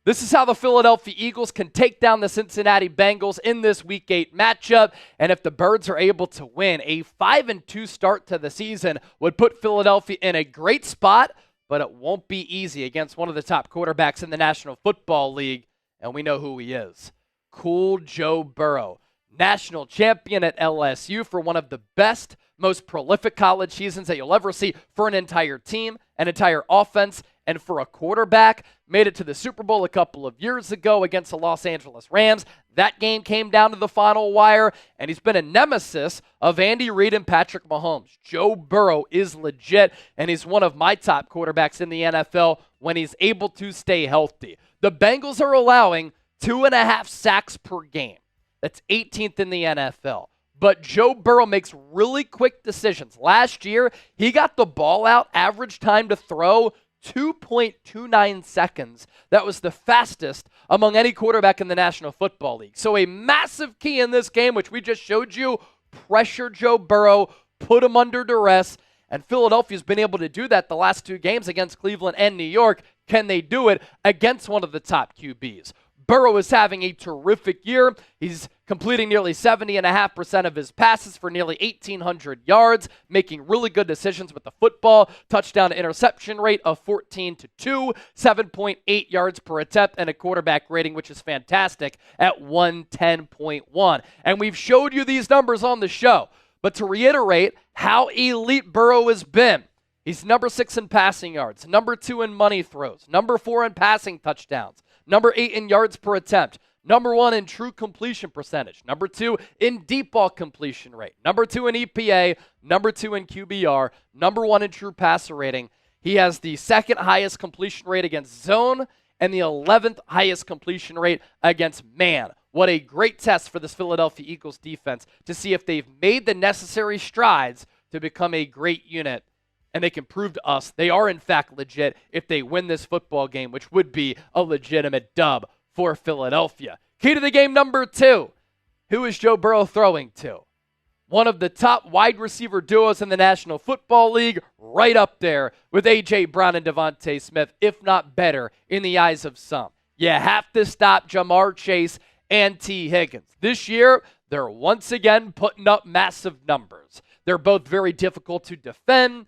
This is how the Philadelphia Eagles can take down the Cincinnati Bengals in this Week 8 matchup. And if the Birds are able to win, a 5-2 start to the season would put Philadelphia in a great spot, but it won't be easy against one of the top quarterbacks in the National Football League, and we know who he is. Cool Joe Burrow, national champion at LSU for one of the best, most prolific college seasons that you'll ever see for an entire team, an entire offense, and for a quarterback. Made it to the Super Bowl a couple of years ago against the Los Angeles Rams. That game came down to the final wire, and he's been a nemesis of Andy Reid and Patrick Mahomes. Joe Burrow is legit, and he's one of my top quarterbacks in the NFL when he's able to stay healthy. The Bengals are allowing 2.5 sacks per game. That's 18th in the NFL. But Joe Burrow makes really quick decisions. Last year, he got the ball out, average time to throw 2.29 seconds. That was the fastest among any quarterback in the National Football League. So a massive key in this game, which we just showed you, pressure Joe Burrow, put him under duress, and Philadelphia's been able to do that the last 2 games against Cleveland and New York. Can they do it against one of the top QBs? Burrow is having a terrific year. He's completing nearly 70.5% of his passes for nearly 1,800 yards, making really good decisions with the football. Touchdown to interception rate of 14-2, 7.8 yards per attempt, and a quarterback rating, which is fantastic, at 110.1. And we've showed you these numbers on the show. But to reiterate how elite Burrow has been, he's number 6 in passing yards, number 2 in money throws, number 4 in passing touchdowns, number 8 in yards per attempt, number 1 in true completion percentage, number 2 in deep ball completion rate, number 2 in EPA, number 2 in QBR, number 1 in true passer rating. He has the 2nd highest completion rate against zone and the 11th highest completion rate against man. What a great test for this Philadelphia Eagles defense to see if they've made the necessary strides to become a great unit. And they can prove to us they are, in fact, legit if they win this football game, which would be a legitimate dub for Philadelphia. Key to the game number 2. Who is Joe Burrow throwing to? One of the top wide receiver duos in the National Football League, right up there with A.J. Brown and Devontae Smith, if not better in the eyes of some. You have to stop Jamar Chase and T. Higgins. This year, they're once again putting up massive numbers. They're both very difficult to defend.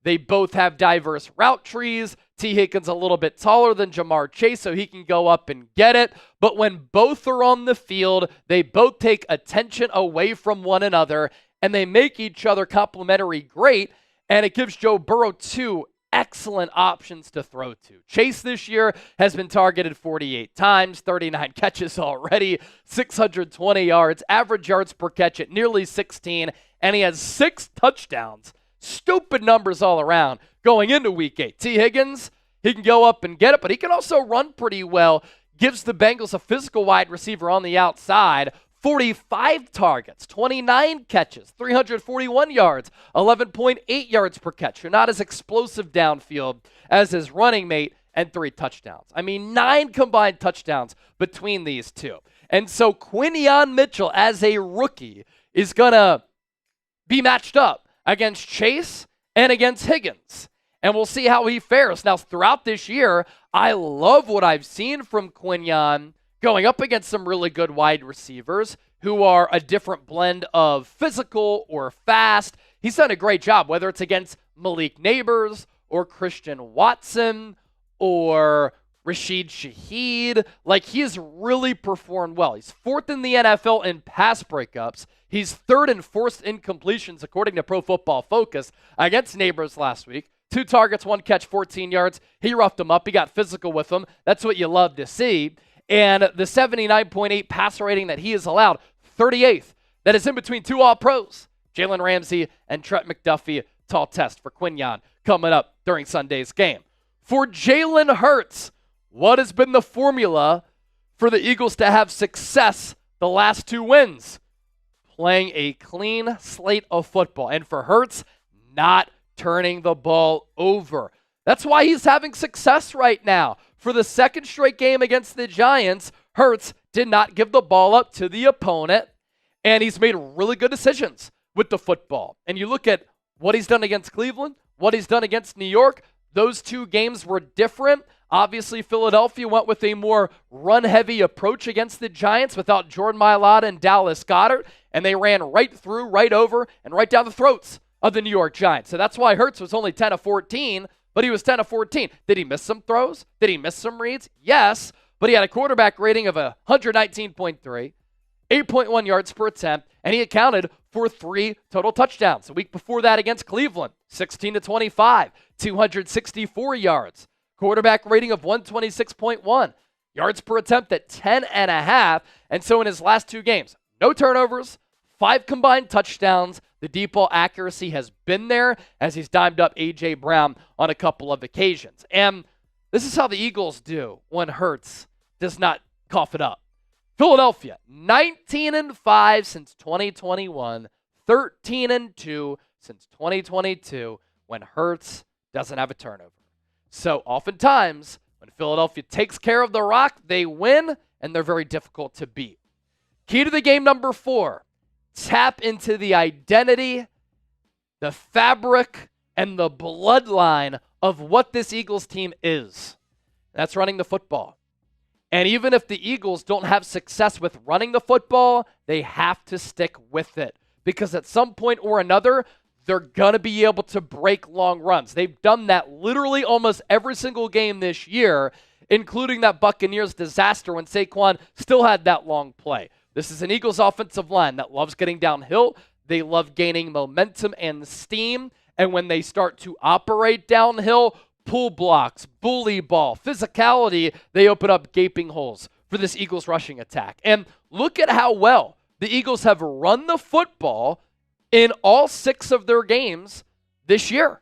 They both have diverse route trees. T. Higgins a little bit taller than Jamar Chase, so he can go up and get it. But when both are on the field, they both take attention away from one another, and they make each other complementary great, and it gives Joe Burrow 2 excellent options to throw to. Chase this year has been targeted 48 times, 39 catches already, 620 yards, average yards per catch at nearly 16, and he has 6 touchdowns. Stupid numbers all around going into Week 8. T. Higgins, he can go up and get it, but he can also run pretty well. Gives the Bengals a physical wide receiver on the outside. 45 targets, 29 catches, 341 yards, 11.8 yards per catch. You're not as explosive downfield as his running mate, and 3 touchdowns. I mean, 9 combined touchdowns between these two. And so Quinyon Mitchell, as a rookie, is going to be matched up against Chase and against Higgins. And we'll see how he fares. Now, throughout this year, I love what I've seen from Quinyon going up against some really good wide receivers who are a different blend of physical or fast. He's done a great job, whether it's against Malik Neighbors or Christian Watson or Rashid Shaheed. Like, he has really performed well. He's 4th in the NFL in pass breakups. He's 3rd and 4th in completions, according to Pro Football Focus, against Neighbors last week. 2 targets, 1 catch, 14 yards. He roughed him up. He got physical with him. That's what you love to see. And the 79.8 passer rating that he has allowed, 38th. That is in between 2 All-Pros, Jalen Ramsey and Trent McDuffie. Tall test for Quinyon coming up during Sunday's game. For Jalen Hurts, what has been the formula for the Eagles to have success the last 2 wins? Playing a clean slate of football. And for Hurts, not turning the ball over. That's why he's having success right now. For the 2nd straight game against the Giants, Hurts did not give the ball up to the opponent, and he's made really good decisions with the football. And you look at what he's done against Cleveland, what he's done against New York, those 2 games were different. Obviously, Philadelphia went with a more run-heavy approach against the Giants without Jordan Mailata and Dallas Goedert, and they ran right through, right over, and right down the throats of the New York Giants. So that's why Hurts was only 10 of 14, but he was 10 of 14. Did he miss some throws? Did he miss some reads? Yes, but he had a quarterback rating of 119.3, 8.1 yards per attempt, and he accounted for 3 total touchdowns. The week before that against Cleveland, 16 to 25, 264 yards. Quarterback rating of 126.1. Yards per attempt at 10.5. And so in his last 2 games, no turnovers, 5 combined touchdowns. The deep ball accuracy has been there as he's dimed up A.J. Brown on a couple of occasions. And this is how the Eagles do when Hurts does not cough it up. Philadelphia, 19-5 since 2021, 13-2 since 2022 when Hurts doesn't have a turnover. So oftentimes, when Philadelphia takes care of the rock, they win, and they're very difficult to beat. Key to the game number 4, tap into the identity, the fabric, and the bloodline of what this Eagles team is. That's running the football. And even if the Eagles don't have success with running the football, they have to stick with it. Because at some point or another, they're going to be able to break long runs. They've done that literally almost every single game this year, including that Buccaneers disaster when Saquon still had that long play. This is an Eagles offensive line that loves getting downhill. They love gaining momentum and steam. And when they start to operate downhill, pull blocks, bully ball, physicality, they open up gaping holes for this Eagles rushing attack. And look at how well the Eagles have run the football in all 6 of their games this year.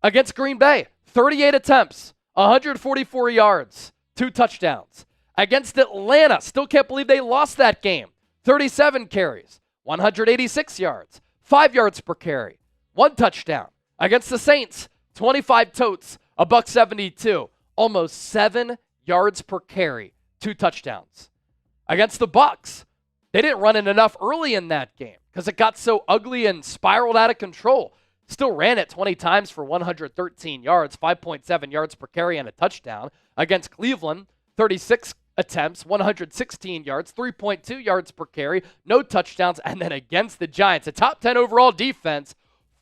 Against Green Bay, 38 attempts, 144 yards, 2 touchdowns. Against Atlanta, still can't believe they lost that game. 37 carries, 186 yards, 5 yards per carry, 1 touchdown. Against the Saints, 25 totes, $172, almost 7 yards per carry, 2 touchdowns. Against the Bucs, they didn't run it enough early in that game because it got so ugly and spiraled out of control. Still ran it 20 times for 113 yards, 5.7 yards per carry and a touchdown. Against Cleveland, 36 attempts, 116 yards, 3.2 yards per carry, no touchdowns. And then against the Giants, a top 10 overall defense,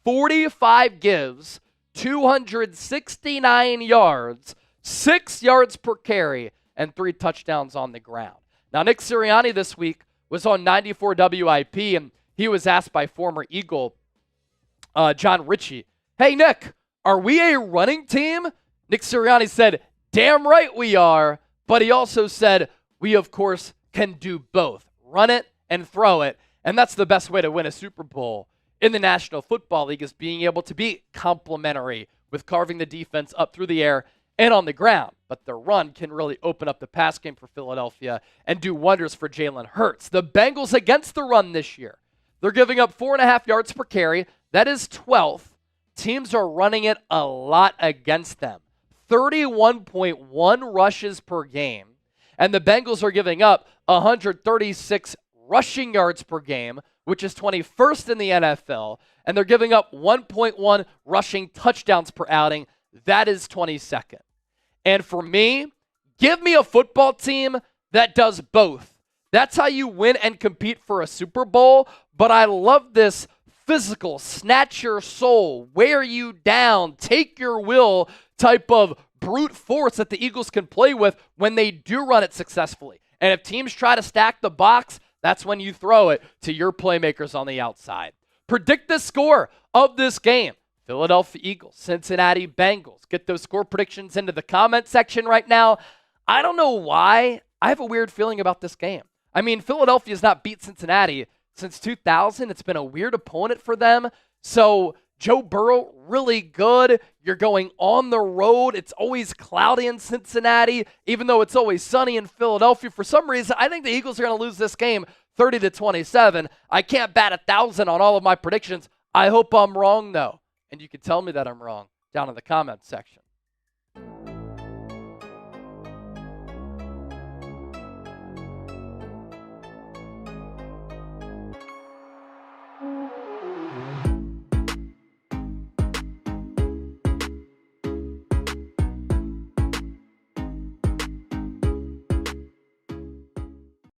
45 gives, 269 yards, 6 yards per carry, and 3 touchdowns on the ground. Now, Nick Sirianni this week was on 94 WIP, and he was asked by former Eagle John Ritchie, "Hey, Nick, are we a running team?" Nick Sirianni said, "Damn right we are," but he also said, "We, of course, can do both, run it and throw it," and that's the best way to win a Super Bowl in the National Football League is being able to be complementary with carving the defense up through the air and on the ground. But the run can really open up the pass game for Philadelphia and do wonders for Jalen Hurts. The Bengals against the run this year, they're giving up 4.5 yards per carry. That is 12th. Teams are running it a lot against them. 31.1 rushes per game. And the Bengals are giving up 136 rushing yards per game, which is 21st in the NFL. And they're giving up 1.1 rushing touchdowns per outing. That is 22nd. And for me, give me a football team that does both. That's how you win and compete for a Super Bowl. But I love this physical, snatch your soul, wear you down, take your will type of brute force that the Eagles can play with when they do run it successfully. And if teams try to stack the box, that's when you throw it to your playmakers on the outside. Predict the score of this game. Philadelphia Eagles, Cincinnati Bengals. Get those score predictions into the comment section right now. I don't know why. I have a weird feeling about this game. I mean, Philadelphia's not beat Cincinnati since 2000. It's been a weird opponent for them. So Joe Burrow, really good. You're going on the road. It's always cloudy in Cincinnati, even though it's always sunny in Philadelphia. For some reason, I think the Eagles are going to lose this game 30-27. I can't bat 1,000 on all of my predictions. I hope I'm wrong, though. And you can tell me that I'm wrong down in the comments section.